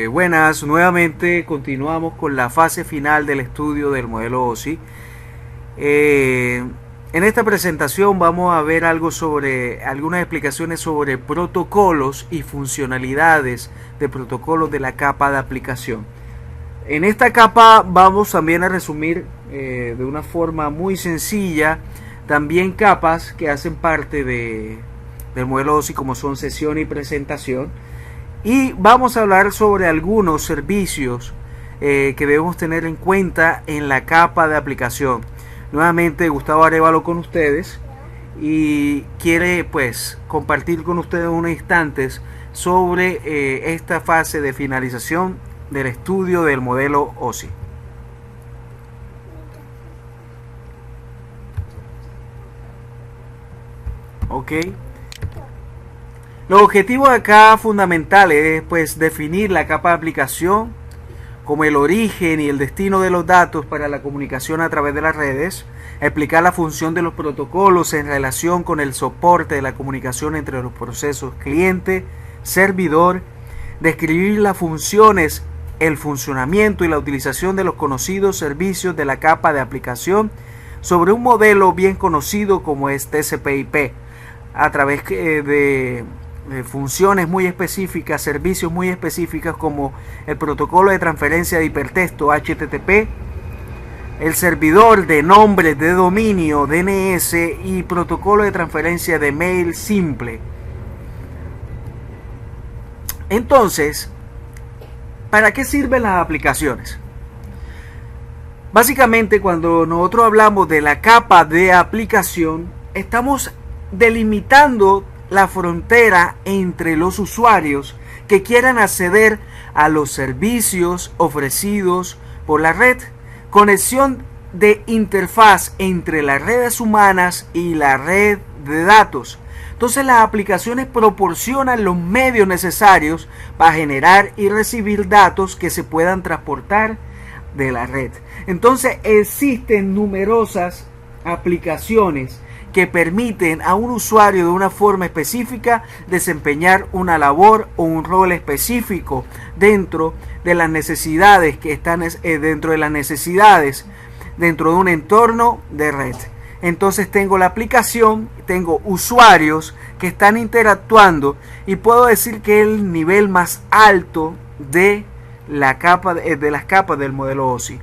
Buenas, nuevamente continuamos con la fase final del estudio del modelo OSI. En esta presentación vamos a ver algunas explicaciones sobre protocolos y funcionalidades de protocolos de la capa de aplicación. En esta capa vamos también a resumir de una forma muy sencilla también capas que hacen parte del modelo OSI, como son sesión y presentación. Y vamos a hablar sobre algunos servicios que debemos tener en cuenta en la capa de aplicación. Nuevamente Gustavo Arevalo con ustedes y quiere compartir con ustedes unos instantes sobre esta fase de finalización del estudio del modelo OSI. Ok. Los objetivos acá fundamentales es definir la capa de aplicación como el origen y el destino de los datos para la comunicación a través de las redes, explicar la función de los protocolos en relación con el soporte de la comunicación entre los procesos cliente, servidor, describir las funciones, el funcionamiento y la utilización de los conocidos servicios de la capa de aplicación sobre un modelo bien conocido como es TCP/IP, a través de funciones muy específicas, servicios muy específicas como el protocolo de transferencia de hipertexto HTTP, el servidor de nombres de dominio DNS y protocolo de transferencia de mail simple. Entonces, ¿para qué sirven las aplicaciones? Básicamente, cuando nosotros hablamos de la capa de aplicación, estamos delimitando la frontera entre los usuarios que quieran acceder a los servicios ofrecidos por la red, conexión de interfaz entre las redes humanas y la red de datos. Entonces las aplicaciones proporcionan los medios necesarios para generar y recibir datos que se puedan transportar de la red. Entonces existen numerosas aplicaciones que permiten a un usuario de una forma específica desempeñar una labor o un rol específico dentro de las necesidades que están dentro de un entorno de red. Entonces tengo la aplicación, tengo usuarios que están interactuando y puedo decir que es el nivel más alto de las capas del modelo OSI.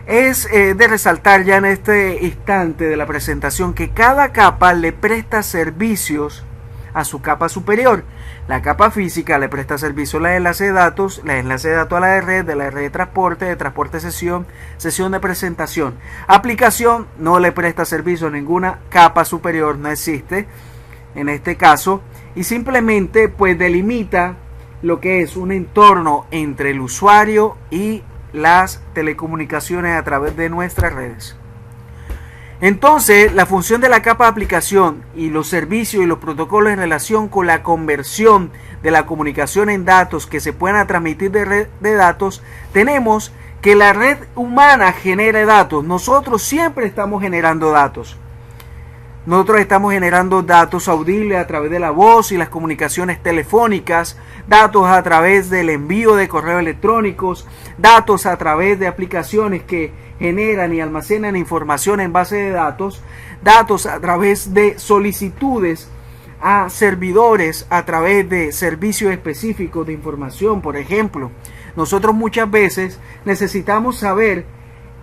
Es de resaltar ya en este instante de la presentación que cada capa le presta servicios a su capa superior. La capa física le presta servicio a la enlace de datos a la red, de la red de transporte sesión de presentación. Aplicación no le presta servicio a ninguna capa superior, no existe en este caso, y simplemente delimita lo que es un entorno entre el usuario y las telecomunicaciones a través de nuestras redes. Entonces, la función de la capa de aplicación y los servicios y los protocolos en relación con la conversión de la comunicación en datos que se puedan transmitir de datos, tenemos que la red humana genere datos. Nosotros siempre estamos generando datos. Nosotros estamos generando datos audibles a través de la voz y las comunicaciones telefónicas, datos a través del envío de correos electrónicos, datos a través de aplicaciones que generan y almacenan información en base de datos, datos a través de solicitudes a servidores a través de servicios específicos de información. Por ejemplo, nosotros muchas veces necesitamos saber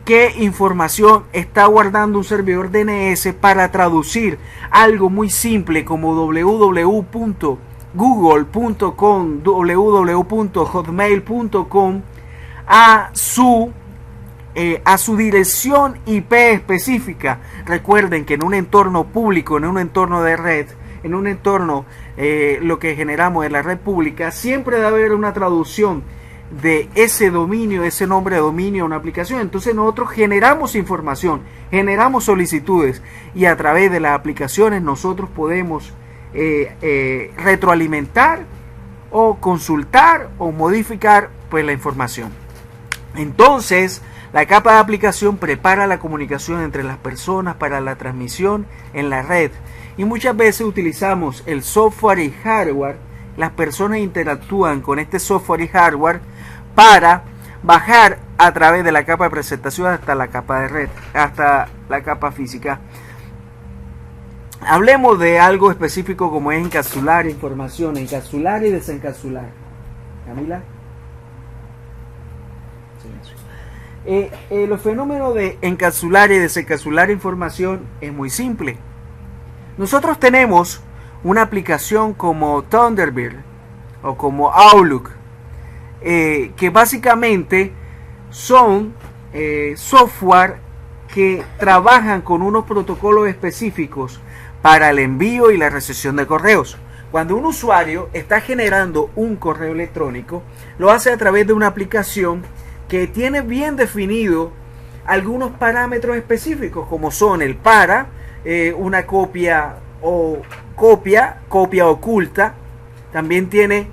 qué información está guardando un servidor DNS para traducir algo muy simple como www.google.com, www.hotmail.com a su dirección IP específica. Recuerden que en un entorno público, en un entorno de red, en un entorno lo que generamos en la red pública, siempre debe haber una traducción de ese dominio, ese nombre de dominio a una aplicación. Entonces nosotros generamos información, generamos solicitudes y a través de las aplicaciones nosotros podemos retroalimentar o consultar o modificar la información. Entonces la capa de aplicación prepara la comunicación entre las personas para la transmisión en la red y muchas veces utilizamos el software y hardware las personas interactúan con este software y hardware para bajar a través de la capa de presentación hasta la capa de red, hasta la capa física. Hablemos de algo específico como es encapsular información, encapsular y desencapsular. Camila. Los fenómenos de encapsular y desencapsular información es muy simple. Nosotros tenemos una aplicación como Thunderbird o como Outlook, que básicamente son software que trabajan con unos protocolos específicos para el envío y la recepción de correos. Cuando un usuario está generando un correo electrónico, lo hace a través de una aplicación que tiene bien definido algunos parámetros específicos, como son el para, una copia oculta, también tiene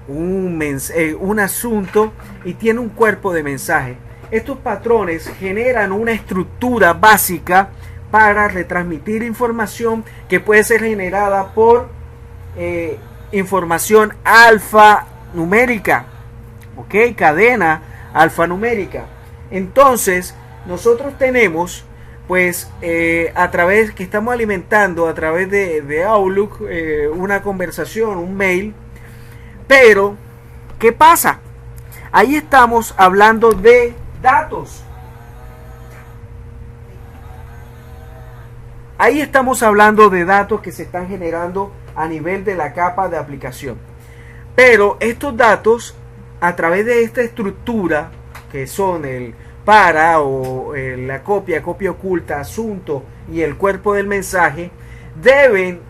un asunto y tiene un cuerpo de mensaje. Estos patrones generan una estructura básica para retransmitir información que puede ser generada por información alfanumérica, ¿ok? Cadena alfanumérica. Entonces nosotros tenemos pues a través que estamos alimentando a través de Outlook una conversación, un mail. Pero ¿qué pasa? Ahí estamos hablando de datos. Ahí estamos hablando de datos que se están generando a nivel de la capa de aplicación. Pero estos datos, a través de esta estructura, que son el para o la copia oculta, asunto y el cuerpo del mensaje, deben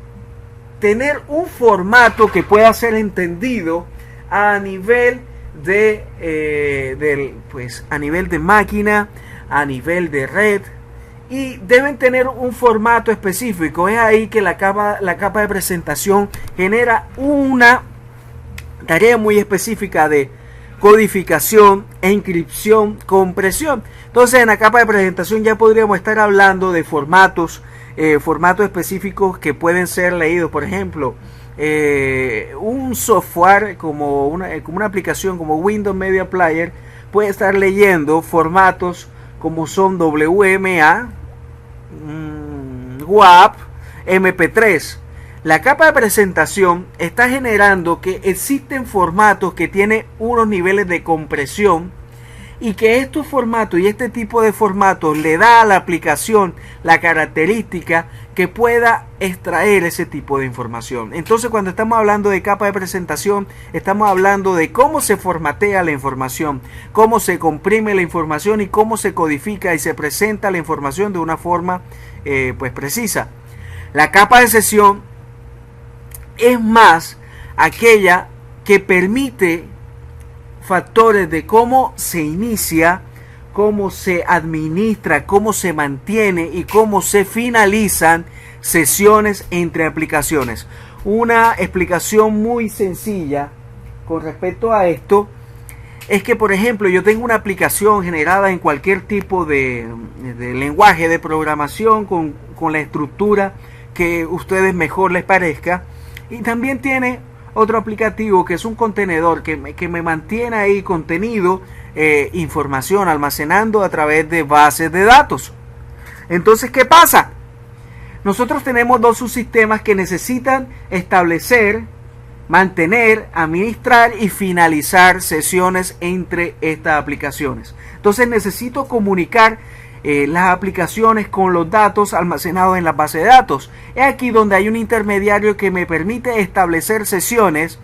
tener un formato que pueda ser entendido a nivel de a nivel de máquina, a nivel de red, y deben tener un formato específico. Es ahí que la capa de presentación genera una tarea muy específica de codificación, encripción, compresión. Entonces en la capa de presentación ya podríamos estar hablando de formatos específicos que pueden ser leídos. Por ejemplo, un software como una aplicación como Windows Media Player puede estar leyendo formatos como son WMA, WAP, MP3. La capa de presentación está generando que existen formatos que tienen unos niveles de compresión, y que estos formatos y este tipo de formatos le da a la aplicación la característica que pueda extraer ese tipo de información. Entonces, cuando estamos hablando de capa de presentación, estamos hablando de cómo se formatea la información, cómo se comprime la información y cómo se codifica y se presenta la información de una forma pues precisa. La capa de sesión es más aquella que permite factores de cómo se inicia, cómo se administra, cómo se mantiene y cómo se finalizan sesiones entre aplicaciones. Una explicación muy sencilla con respecto a esto es que, por ejemplo, yo tengo una aplicación generada en cualquier tipo de lenguaje de programación con la estructura que a ustedes mejor les parezca, y también tiene otro aplicativo que es un contenedor que me mantiene ahí contenido, información, almacenando a través de bases de datos. Entonces, ¿qué pasa? Nosotros tenemos dos subsistemas que necesitan establecer, mantener, administrar y finalizar sesiones entre estas aplicaciones. Entonces necesito comunicar las aplicaciones con los datos almacenados en la base de datos. Es aquí donde hay un intermediario que me permite establecer sesiones,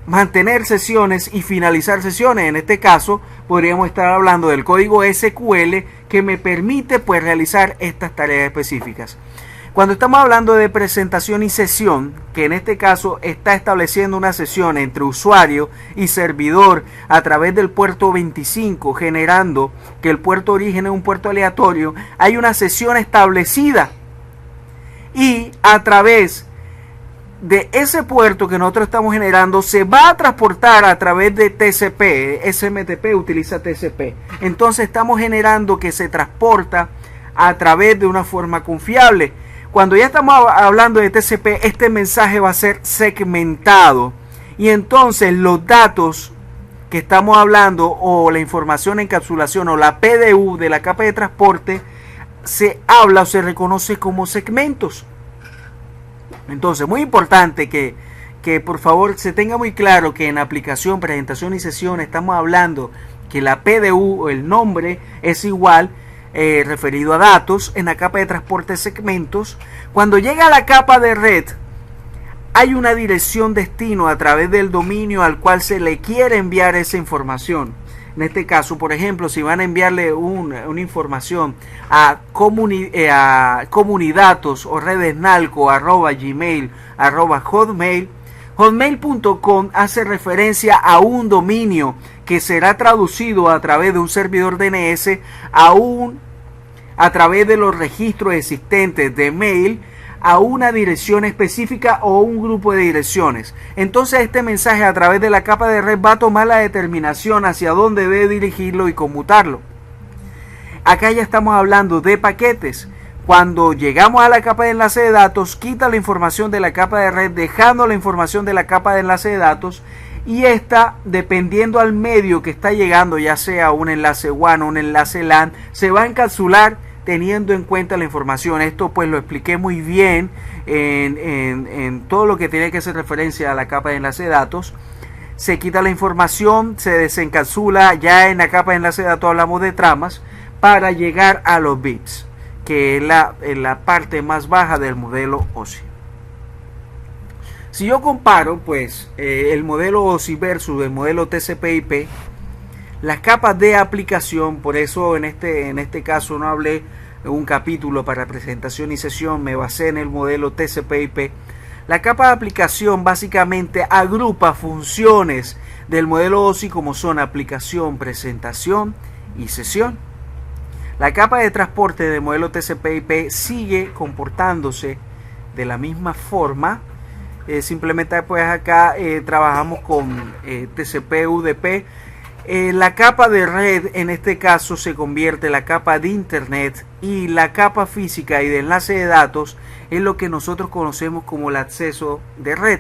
mantener sesiones y finalizar sesiones. En este caso podríamos estar hablando del código SQL que me permite pues realizar estas tareas específicas. Cuando estamos hablando de presentación y sesión, que en este caso está estableciendo una sesión entre usuario y servidor a través del puerto 25, generando que el puerto origen es un puerto aleatorio, hay una sesión establecida, y a través de ese puerto que nosotros estamos generando se va a transportar a través de TCP. SMTP utiliza TCP. Entonces estamos generando que se transporta a través de una forma confiable. Cuando ya estamos hablando de TCP, este mensaje va a ser segmentado y entonces los datos que estamos hablando o la información de encapsulación o la PDU de la capa de transporte se habla o se reconoce como segmentos. Entonces, muy importante que por favor se tenga muy claro que en aplicación, presentación y sesión estamos hablando que la PDU o el nombre es igual referido a datos. En la capa de transporte segmentos. Cuando llega a la capa de red, hay una dirección destino a través del dominio al cual se le quiere enviar esa información. En este caso, por ejemplo, si van a enviarle una información a comunidatos o redes nalco @gmail @hotmail, hotmail.com hace referencia a un dominio que será traducido a través de un servidor DNS a través de los registros existentes de mail a una dirección específica o un grupo de direcciones. Entonces este mensaje a través de la capa de red va a tomar la determinación hacia dónde debe dirigirlo y conmutarlo. Acá ya estamos hablando de paquetes. Cuando llegamos a la capa de enlace de datos, quita la información de la capa de red, dejando la información de la capa de enlace de datos, y esta, dependiendo al medio que está llegando, ya sea un enlace WAN o un enlace LAN, se va a encapsular teniendo en cuenta la información. Esto pues lo expliqué muy bien en todo lo que tiene que hacer referencia a la capa de enlace de datos. Se quita la información, se desencapsula. Ya en la capa de enlace de datos hablamos de tramas para llegar a los bits, que es la parte más baja del modelo OSI. Si yo comparo pues el modelo OSI versus el modelo TCP/IP, las capas de aplicación, por eso en este caso no hablé de un capítulo para presentación y sesión, me basé en el modelo TCP/IP. La capa de aplicación básicamente agrupa funciones del modelo OSI como son aplicación, presentación y sesión. La capa de transporte del modelo TCP/IP sigue comportándose de la misma forma. Simplemente pues acá trabajamos con TCP/UDP. La capa de red en este caso se convierte en la capa de internet, y la capa física y de enlace de datos es lo que nosotros conocemos como el acceso de red.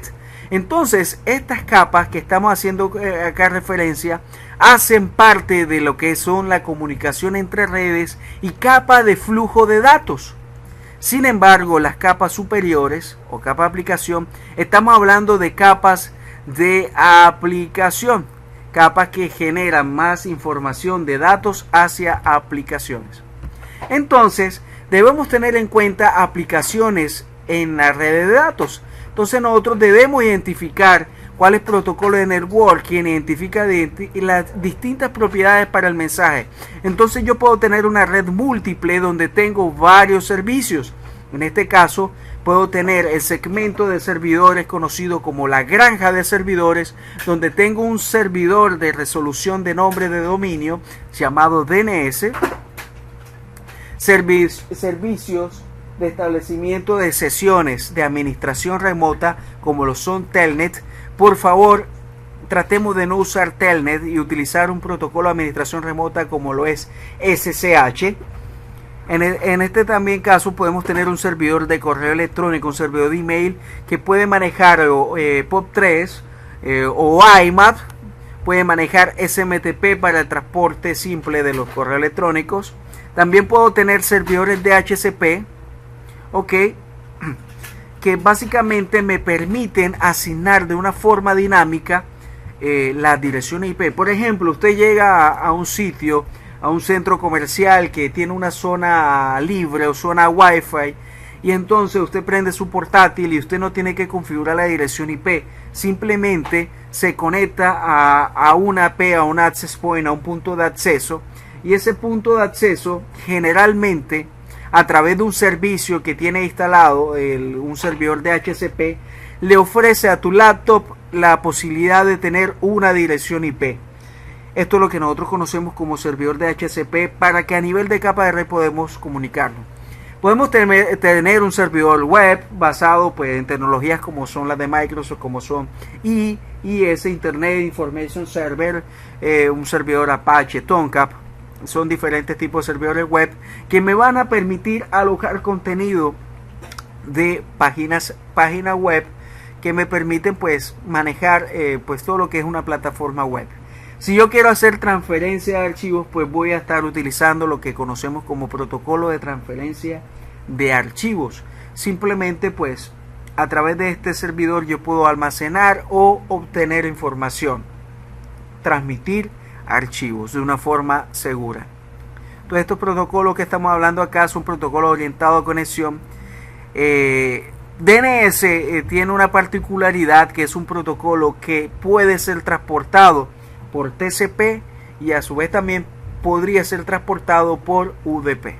Entonces estas capas que estamos haciendo acá referencia hacen parte de lo que son la comunicación entre redes y capa de flujo de datos. Sin embargo, las capas superiores o capa de aplicación, estamos hablando de capas de aplicación, capas que generan más información de datos hacia aplicaciones. Entonces, debemos tener en cuenta aplicaciones en la red de datos. Entonces, nosotros debemos identificar cuál es el protocolo de network, quien identifica las distintas propiedades para el mensaje. Entonces, yo puedo tener una red múltiple donde tengo varios servicios. En este caso, puedo tener el segmento de servidores conocido como la granja de servidores, donde tengo un servidor de resolución de nombre de dominio llamado DNS, servicios de establecimiento de sesiones de administración remota como lo son Telnet. Por favor, tratemos de no usar Telnet y utilizar un protocolo de administración remota como lo es SSH. En este también caso podemos tener un servidor de correo electrónico, un servidor de email que puede manejar POP3 o IMAP, puede manejar SMTP para el transporte simple de los correos electrónicos. También puedo tener servidores de DHCP, que básicamente me permiten asignar de una forma dinámica la dirección IP. Por ejemplo, usted llega a un sitio, a un centro comercial que tiene una zona libre o zona Wi-Fi, y entonces usted prende su portátil y usted no tiene que configurar la dirección IP, simplemente se conecta a una AP, a un access point, a un punto de acceso, y ese punto de acceso generalmente a través de un servicio que tiene instalado un servidor de DHCP le ofrece a tu laptop la posibilidad de tener una dirección IP. Esto es lo que nosotros conocemos como servidor de DHCP, para que a nivel de capa de red podemos comunicarnos. Podemos tener un servidor web basado pues en tecnologías como son las de Microsoft, como son IIS, Internet Information Server, un servidor Apache, Tomcat. Son diferentes tipos de servidores web que me van a permitir alojar contenido de páginas web que me permiten pues manejar pues todo lo que es una plataforma web. Si yo quiero hacer transferencia de archivos, pues voy a estar utilizando lo que conocemos como protocolo de transferencia de archivos. Simplemente pues a través de este servidor yo puedo almacenar o obtener información, transmitir archivos de una forma segura. Todos estos protocolos que estamos hablando acá son protocolos orientados a conexión. DNS tiene una particularidad, que es un protocolo que puede ser transportado por TCP y a su vez también podría ser transportado por UDP.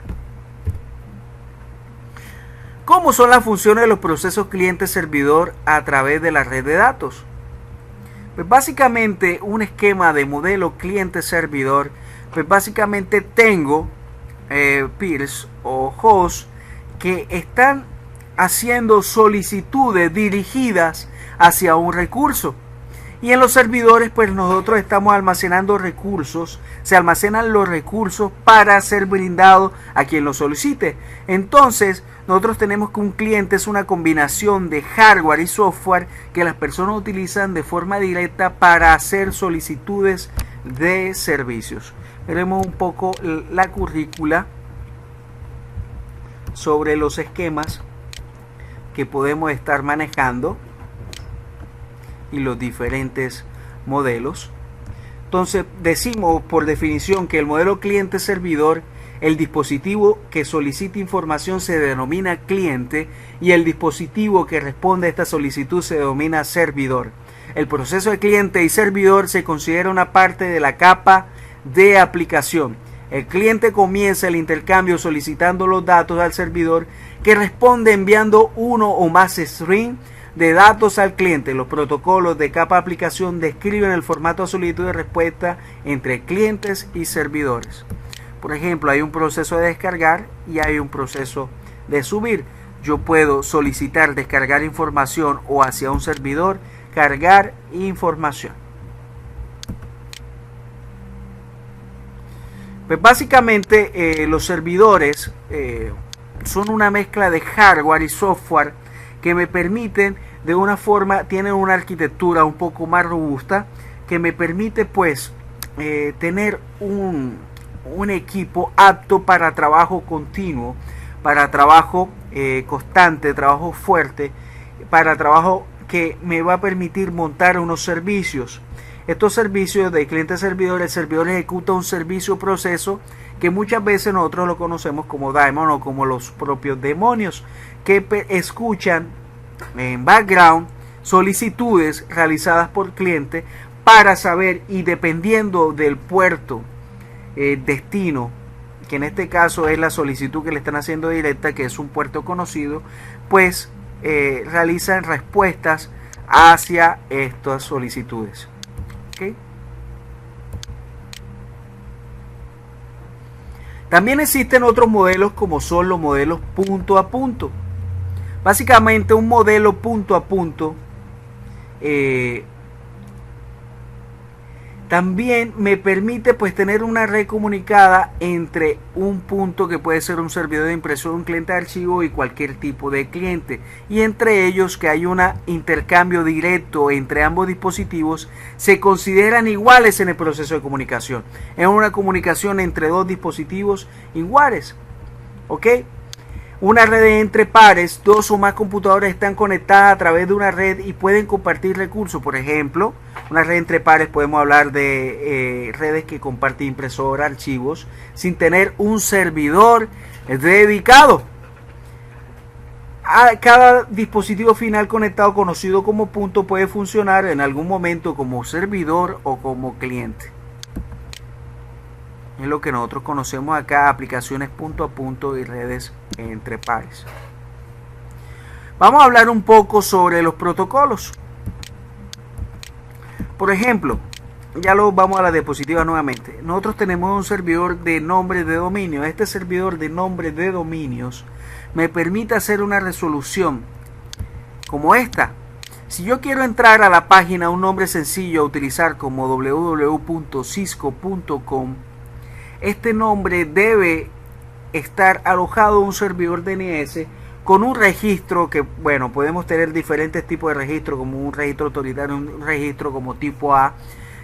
¿Cómo son las funciones de los procesos cliente-servidor a través de la red de datos? Pues básicamente un esquema de modelo cliente-servidor, pues básicamente tengo peers o hosts que están haciendo solicitudes dirigidas hacia un recurso. Y en los servidores pues nosotros estamos almacenando recursos, se almacenan los recursos para ser brindados a quien lo solicite. Entonces nosotros tenemos que un cliente es una combinación de hardware y software que las personas utilizan de forma directa para hacer solicitudes de servicios. Veremos un poco la currícula sobre los esquemas que podemos estar manejando y los diferentes modelos. Entonces decimos por definición que el modelo cliente-servidor, el dispositivo que solicita información se denomina cliente y el dispositivo que responde a esta solicitud se denomina servidor. El proceso de cliente y servidor se considera una parte de la capa de aplicación. El cliente comienza el intercambio solicitando los datos al servidor, que responde enviando uno o más strings de datos al cliente. Los protocolos de capa de aplicación describen el formato de solicitud de respuesta entre clientes y servidores. Por ejemplo, hay un proceso de descargar y hay un proceso de subir. Yo puedo solicitar descargar información o hacia un servidor cargar información. Pues básicamente los servidores son una mezcla de hardware y software que me permiten de una forma, tienen una arquitectura un poco más robusta que me permite pues tener un equipo apto para trabajo continuo, para trabajo constante, trabajo fuerte, para trabajo que me va a permitir montar unos servicios. Estos servicios de cliente-servidor, el servidor ejecuta un servicio proceso que muchas veces nosotros lo conocemos como daemon o como los propios demonios, que escuchan en background solicitudes realizadas por cliente para saber, y dependiendo del puerto destino, que en este caso es la solicitud que le están haciendo directa, que es un puerto conocido, pues realizan respuestas hacia estas solicitudes. ¿Okay? También existen otros modelos como son los modelos punto a punto. Básicamente un modelo punto a punto también me permite pues tener una red comunicada entre un punto que puede ser un servidor de impresión, un cliente de archivo y cualquier tipo de cliente, y entre ellos que hay un intercambio directo entre ambos dispositivos, se consideran iguales en el proceso de comunicación. Es una comunicación entre dos dispositivos iguales. ¿Ok? Una red entre pares, dos o más computadoras están conectadas a través de una red y pueden compartir recursos. Por ejemplo, una red entre pares, podemos hablar de redes que comparten impresora, archivos, sin tener un servidor dedicado. A cada dispositivo final conectado, conocido como punto, puede funcionar en algún momento como servidor o como cliente. Es lo que nosotros conocemos acá, aplicaciones punto a punto y redes entre pares. Vamos a hablar un poco sobre los protocolos. Por ejemplo, ya lo vamos a la diapositiva nuevamente. Nosotros tenemos un servidor de nombres de dominio. Este servidor de nombres de dominios me permite hacer una resolución como esta. Si yo quiero entrar a la página, un nombre sencillo a utilizar como www.cisco.com, este nombre debe estar alojado en un servidor DNS con un registro que, bueno, podemos tener diferentes tipos de registro, como un registro autoritario, un registro como tipo A,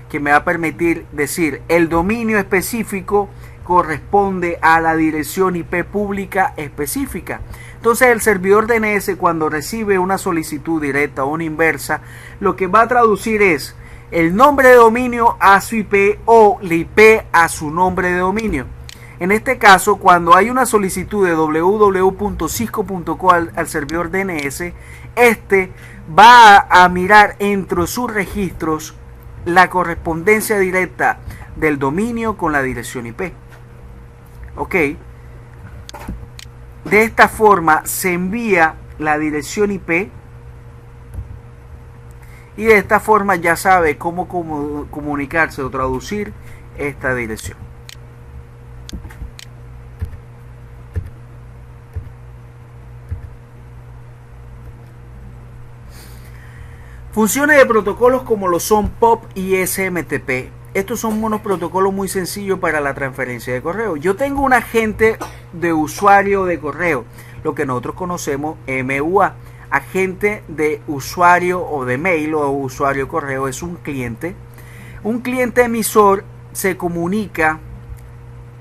que me va a permitir decir el dominio específico corresponde a la dirección IP pública específica. Entonces el servidor DNS, cuando recibe una solicitud directa o una inversa, lo que va a traducir es el nombre de dominio a su IP o la IP a su nombre de dominio. En este caso, cuando hay una solicitud de www.cisco.co al servidor DNS, este va a mirar entre sus registros la correspondencia directa del dominio con la dirección IP. Ok. De esta forma se envía la dirección IP y de esta forma ya sabe cómo comunicarse o traducir esta dirección. Funciones de protocolos como lo son POP y SMTP. Estos son unos protocolos muy sencillos para la transferencia de correo. Yo tengo un agente de usuario de correo, lo que nosotros conocemos MUA. Agente de usuario o de mail o usuario de correo es un cliente. Un cliente emisor se comunica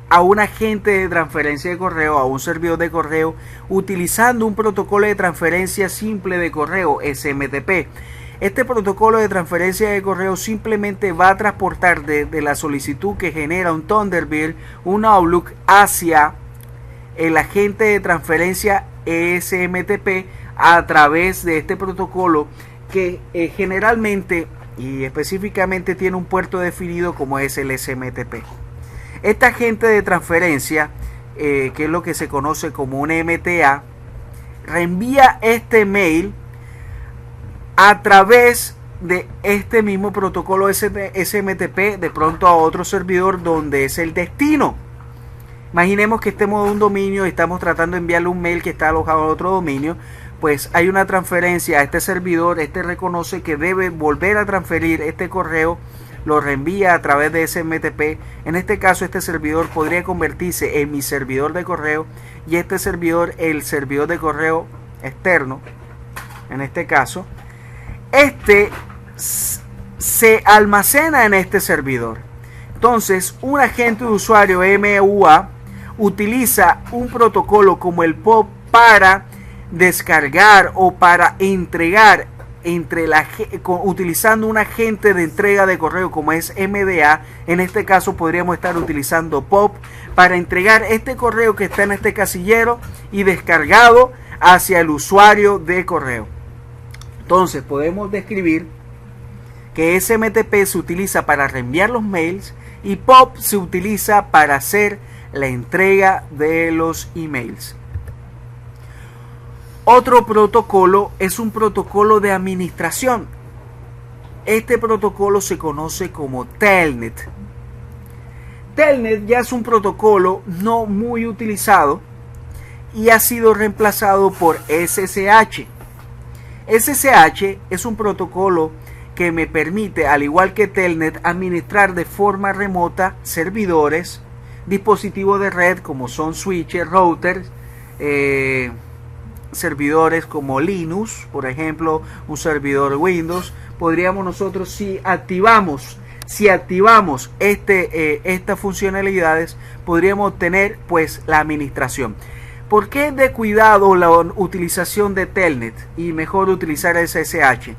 a un agente de transferencia de correo, a un servidor de correo, utilizando un protocolo de transferencia simple de correo, SMTP. Este protocolo de transferencia de correo simplemente va a transportar de la solicitud que genera un Thunderbird, un Outlook, hacia el agente de transferencia SMTP a través de este protocolo que generalmente y específicamente tiene un puerto definido como es el SMTP. Este agente de transferencia, que es lo que se conoce como un MTA, reenvía este mail a través de este mismo protocolo SMTP de pronto a otro servidor donde es el destino. Imaginemos que estemos en un dominio y estamos tratando de enviarle un mail que está alojado en otro dominio. Pues hay una transferencia a este servidor, este reconoce que debe volver a transferir este correo, lo reenvía a través de SMTP. En este caso este servidor podría convertirse en mi servidor de correo y este servidor el servidor de correo externo. En este caso este se almacena en este servidor. Entonces un agente de usuario MUA utiliza un protocolo como el POP para descargar o para entregar utilizando un agente de entrega de correo como es MDA. En este caso podríamos estar utilizando POP para entregar este correo que está en este casillero y descargado hacia el usuario de correo. Entonces podemos describir que SMTP se utiliza para reenviar los mails y POP se utiliza para hacer la entrega de los emails. Otro protocolo es un protocolo de administración. Este protocolo se conoce como Telnet. Telnet ya es un protocolo no muy utilizado y ha sido reemplazado por SSH. SSH es un protocolo que me permite, al igual que Telnet, administrar de forma remota servidores, dispositivos de red como son switches, routers, servidores como Linux, por ejemplo, un servidor Windows. Podríamos nosotros, si activamos estas funcionalidades, podríamos obtener pues la administración. ¿Por qué de cuidado la utilización de Telnet y mejor utilizar SSH?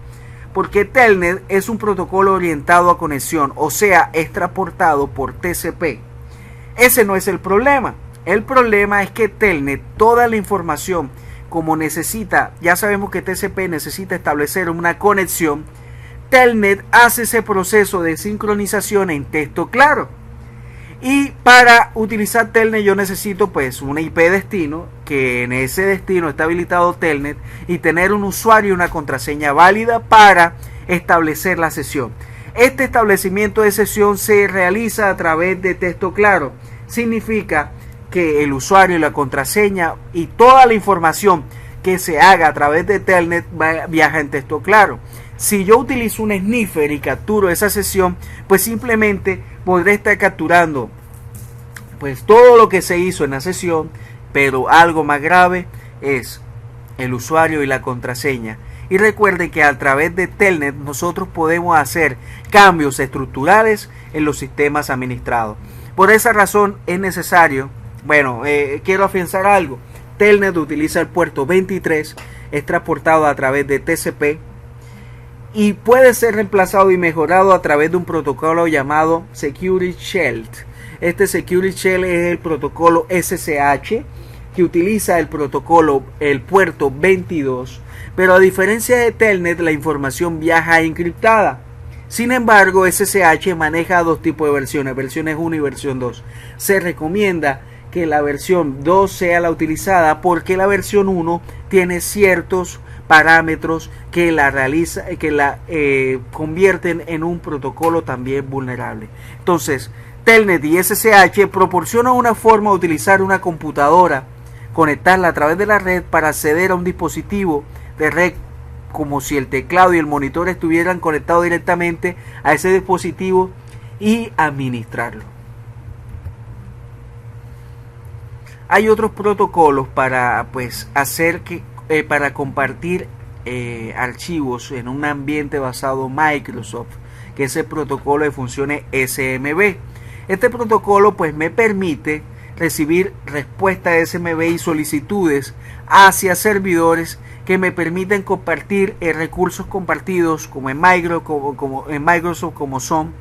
Porque Telnet es un protocolo orientado a conexión, o sea, es transportado por TCP. Ese no es el problema. El problema es que Telnet, toda la información, como necesita, ya sabemos que TCP necesita establecer una conexión, Telnet hace ese proceso de sincronización en texto claro. Y para utilizar Telnet yo necesito pues una IP destino, que en ese destino está habilitado Telnet, y tener un usuario y una contraseña válida para establecer la sesión. Este establecimiento de sesión se realiza a través de texto claro. Significa que el usuario y la contraseña y toda la información que se haga a través de Telnet viaja en texto claro. Si yo utilizo un sniffer y capturo esa sesión, pues simplemente podré estar capturando pues todo lo que se hizo en la sesión, pero algo más grave es el usuario y la contraseña. Y recuerden que a través de Telnet nosotros podemos hacer cambios estructurales en los sistemas administrados. Por esa razón es necesario, quiero afianzar algo. Telnet utiliza el puerto 23, es transportado a través de TCP y puede ser reemplazado y mejorado a través de un protocolo llamado Security Shell. Este Security Shell es el protocolo SSH que utiliza el puerto 22, pero a diferencia de Telnet la información viaja encriptada. Sin embargo, SSH maneja dos tipos de versiones 1 y versión 2. Se recomienda que la versión 2 sea la utilizada porque la versión 1 tiene ciertos parámetros que la convierten en un protocolo también vulnerable. Entonces, Telnet y SSH proporcionan una forma de utilizar una computadora, conectarla a través de la red para acceder a un dispositivo de red, como si el teclado y el monitor estuvieran conectados directamente a ese dispositivo y administrarlo. Hay otros protocolos para para compartir archivos en un ambiente basado en Microsoft, que es el protocolo de funciones SMB. Este protocolo me permite recibir respuestas SMB y solicitudes hacia servidores que me permiten compartir recursos compartidos como en Microsoft, como son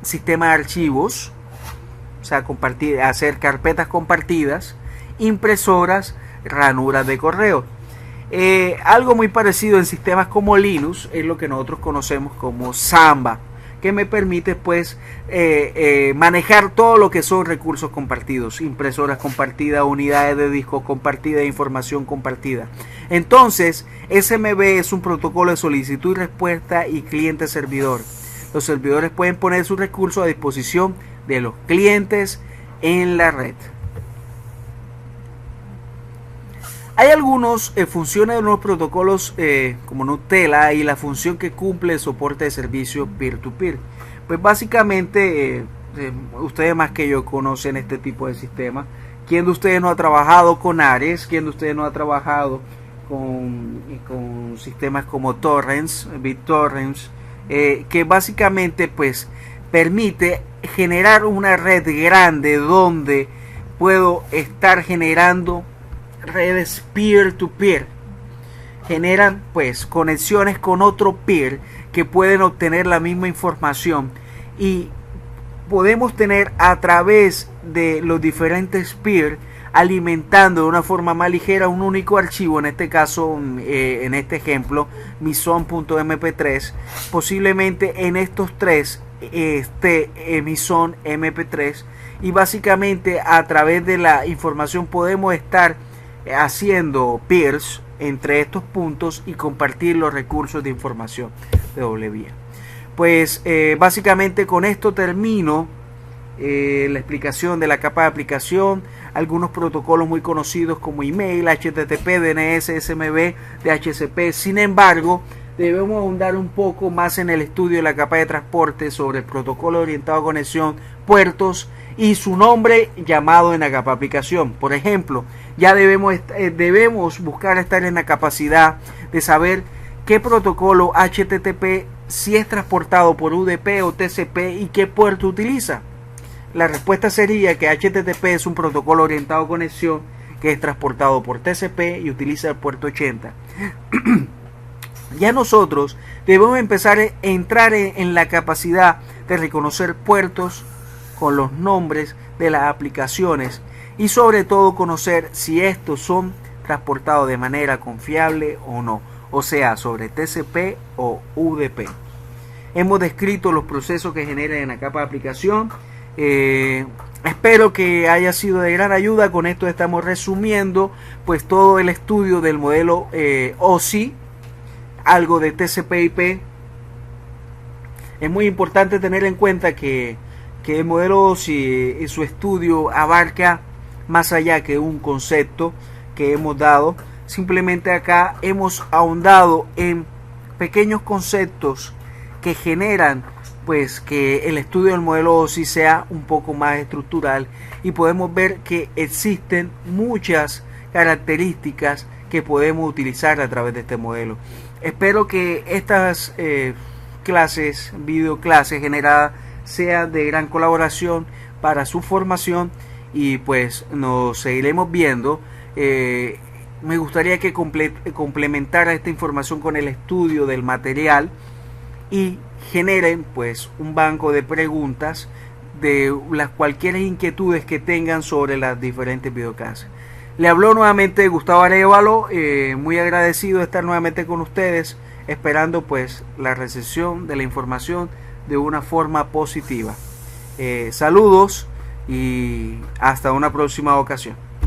sistemas de archivos, o sea, hacer carpetas compartidas, impresoras, ranuras de correo. Algo muy parecido en sistemas como Linux es lo que nosotros conocemos como Samba, que me permite manejar todo lo que son recursos compartidos, impresoras compartidas, unidades de disco compartidas, información compartida. Entonces, SMB es un protocolo de solicitud y respuesta y cliente-servidor. Los servidores pueden poner sus recursos a disposición de los clientes en la red. Hay algunas funciones de los protocolos como Gnutella y la función que cumple el soporte de servicio peer-to-peer. Pues básicamente, ustedes más que yo conocen este tipo de sistemas. ¿Quién de ustedes no ha trabajado con Ares? ¿Quién de ustedes no ha trabajado con sistemas como Torrents, BitTorrents? Que básicamente permite generar una red grande donde puedo estar generando redes peer-to-peer. Generan conexiones con otro peer que pueden obtener la misma información y podemos tener a través de los diferentes peer alimentando de una forma más ligera un único archivo, en este caso, en este ejemplo, Meson.mp3. Posiblemente en estos tres Meson MP3 y básicamente a través de la información podemos estar haciendo peers entre estos puntos y compartir los recursos de información de doble vía. Básicamente con esto termino la explicación de la capa de aplicación, algunos protocolos muy conocidos como email, HTTP, DNS, SMB, DHCP. Sin embargo, debemos ahondar un poco más en el estudio de la capa de transporte sobre el protocolo orientado a conexión, puertos y su nombre llamado en la capa de aplicación. Por ejemplo, ya debemos buscar estar en la capacidad de saber qué protocolo HTTP si es transportado por UDP o TCP y qué puerto utiliza. La respuesta sería que HTTP es un protocolo orientado a conexión que es transportado por TCP y utiliza el puerto 80. Ya nosotros debemos empezar a entrar en la capacidad de reconocer puertos con los nombres de las aplicaciones y sobre todo conocer si estos son transportados de manera confiable o no, o sea, sobre TCP o UDP. Hemos descrito los procesos que generan en la capa de aplicación. Espero que haya sido de gran ayuda. Con esto estamos resumiendo todo el estudio del modelo OSI, algo de TCP/IP. Es muy importante tener en cuenta que el modelo OSI y su estudio abarca más allá que un concepto que hemos dado. Simplemente acá hemos ahondado en pequeños conceptos que generan que el estudio del modelo OSI sea un poco más estructural y podemos ver que existen muchas características que podemos utilizar a través de este modelo. Espero que estas videoclases generadas sean de gran colaboración para su formación, y pues nos seguiremos viendo. Me gustaría que complementara esta información con el estudio del material y generen pues un banco de preguntas de las cualquier inquietudes que tengan sobre las diferentes videoclases. Le habló nuevamente Gustavo Arévalo, muy agradecido de estar nuevamente con ustedes, esperando pues la recepción de la información de una forma positiva. Saludos y hasta una próxima ocasión.